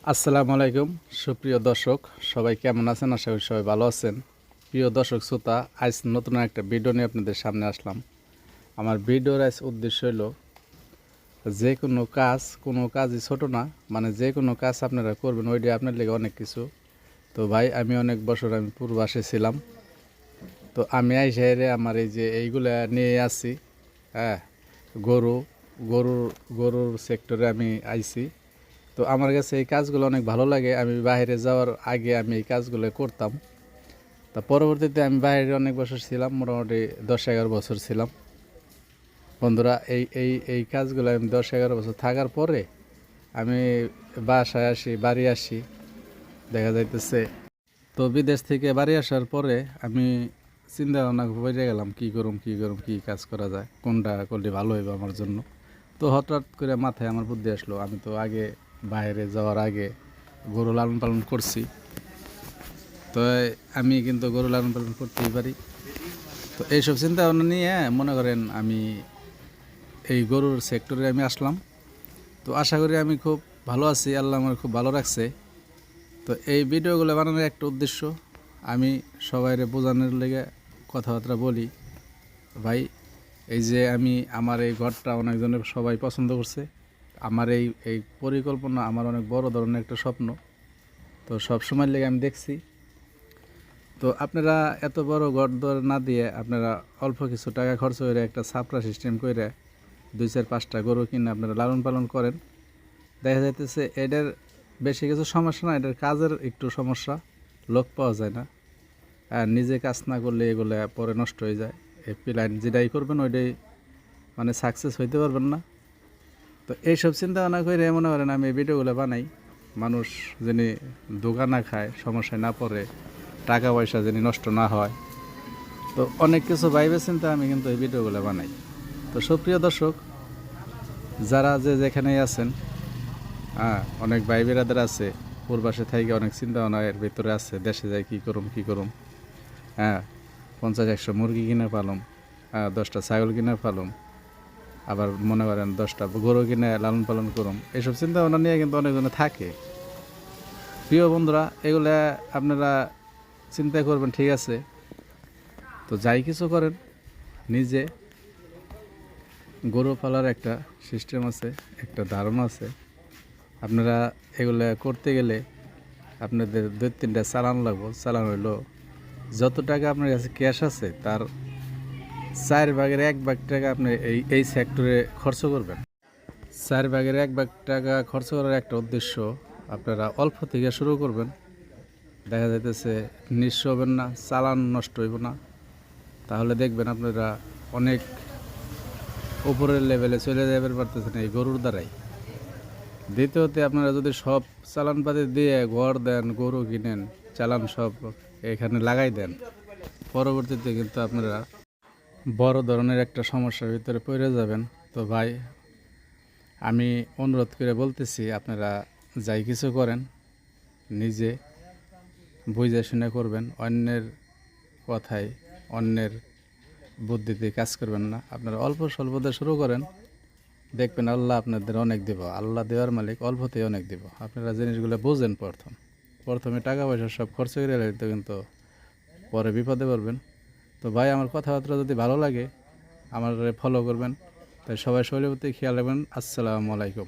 আসসালামু আলাইকুম সুপ্রিয় দর্শক, সবাই কেমন আছেন? আশা করি সবাই ভালো আছেন। প্রিয় দর্শক শ্রোতা, আজ নতুন একটা ভিডিও নিয়ে আপনাদের সামনে আসলাম। আমার ভিডিওর আজ উদ্দেশ্য হলো যে কোনো কাজই ছোট না, মানে যে কোনো কাজ আপনারা করবেন ওইটা আপনার লেগে অনেক কিছু। তো ভাই, আমি অনেক বছর পূর্বাসে ছিলাম। তো আমি আইসাইরে আমার এই যে এইগুলা নিয়ে আসছি। হ্যাঁ, গরু গরুর গরুর সেক্টরে আমি আইছি। তো আমার কাছে এই কাজগুলো অনেক ভালো লাগে। আমি বাইরে যাওয়ার আগে আমি এই কাজগুলো করতাম। তা পরবর্তীতে আমি বাইরে অনেক বছর ছিলাম, মোটামুটি 10-11 বছর ছিলাম। বন্ধুরা, এই কাজগুলো আমি 10-11 বছর থাকার পরে আমি বাসায় আসি, বাড়ি আসি, দেখা যাইতেছে। তো বিদেশ থেকে বাড়ি আসার পরে আমি চিন্তা ভাবনা করে গেলাম কী কাজ করা যায়, কোনটা করলে ভালো হইবে আমার জন্য। তো হঠাৎ করে মাথায় আমার বুদ্ধি আসলো, আমি তো আগে বাইরে যাওয়ার আগে গরু লালন পালন করছি। তো আমি কিন্তু গরু লালন পালন করতেই পারি। তো এইসব চিন্তা ভাবনা নিয়ে মনে করেন আমি এই গরুর সেক্টরে আমি আসলাম। তো আশা করি আমি খুব ভালো আছি, আল্লাহ আমার খুব ভালো রাখছে। তো এই ভিডিওগুলো বানানোর একটা উদ্দেশ্য, আমি সবাইরে বোঝানোর লেগে কথাবার্তা বলি। ভাই, এই যে আমার এই ঘরটা অনেকজনের সবাই পছন্দ করছে। আমার এই পরিকল্পনা আমার অনেক বড় ধরনের একটা স্বপ্ন। তো সব সময় লেগে আমি দেখছি। তো আপনারা এত বড় ঘর দর না দিয়ে আপনারা অল্প কিছু টাকা খরচ করে একটা ছাপড়া সিস্টেম করে 2-4-5টা গরু কিনে আপনারা লালন পালন করেন। দেখা যাইতেছে এদের বেশি কিছু সমস্যা না, এদের কাজের একটু সমস্যা, লোক পাওয়া যায় না। আর নিজে কাজ না করলে এগুলো পরে নষ্ট হয়ে যায়। এই প্ল্যান যেটাই করবেন ওইটাই মানে সাকসেস হইতে পারবেন না। তো এইসব চিন্তা ভাবনা করে মনে করেন আমি এই ভিডিওগুলো বানাই। মানুষ যিনি ধোঁকা না খায়, সমস্যায় না পড়ে, টাকা পয়সা যিনি নষ্ট না হয়। তো অনেক কিছু ভাইবে চিন্তা আমি কিন্তু এই ভিডিওগুলো বানাই। তো সুপ্রিয় দর্শক, যারা যেখানেই আছেন, অনেক ভাই বেরাদের আছে পূর্বাসে থেকে অনেক চিন্তা ভাবনা এর ভিতরে আছে, দেশে যাই কী করুম। 50-100 মুরগি কিনে পালুম, 10টা ছাগল কিনে পালুম, আবার মনে করেন 10টা গরু কিনে লালন পালন করুম। এইসব চিন্তা ভাবনা নিয়ে কিন্তু অনেকজনে থাকে। প্রিয় বন্ধুরা, এগুলা আপনারা চিন্তা করবেন, ঠিক আছে। তো যাই কিছু করেন, নিজে গরু পালার একটা সিস্টেম আছে, একটা ধারণা আছে। আপনারা এগুলা করতে গেলে আপনাদের 2-3টা চালান লাগবো। চালান হইলো যত টাকা আপনার কাছে ক্যাশ আছে তার 4/1 টাকা আপনি এই সেক্টরে খরচ করবেন। 4/1 টাকা খরচ করার একটা উদ্দেশ্য, আপনারা অল্প থেকে শুরু করবেন। দেখা যাইতেছে নিঃস্ব হবেন না, চালান নষ্ট হইব না। তাহলে দেখবেন আপনারা অনেক উপরের লেভেলে চলে যাবেন পারতেছেন এই গরুর দ্বারাই। দ্বিতীয়তে, আপনারা যদি সব চালানপাতি দিয়ে ঘর দেন, গরু কিনেন, চালান সব এখানে লাগাই দেন, পরবর্তীতে কিন্তু আপনারা বড় ধরনের একটা সমস্যার ভিতরে পড়ে যাবেন। তো ভাই, আমি অনুরোধ করে বলতেছি, আপনারা যাই কিছু করেন নিজে বুঝে শুনে করবেন। অন্যের কথায়, অন্যের বুদ্ধিতে কাজ করবেন না। আপনারা অল্প স্বল্পতে শুরু করেন, দেখবেন আল্লাহ আপনাদের অনেক দেব। আল্লাহ দেওয়ার মালিক, অল্পতেই অনেক দেব। আপনারা জিনিসগুলো বোঝেন। প্রথমে টাকা পয়সা সব খরচ করে তো কিন্তু পরে বিপদে পড়বেন। তো ভাই, আমার কথাবার্তা যদি ভালো লাগে আমার ফলো করবেন। তাই সবাই শরীরের প্রতি খেয়াল রাখবেন। আসসালামু আলাইকুম।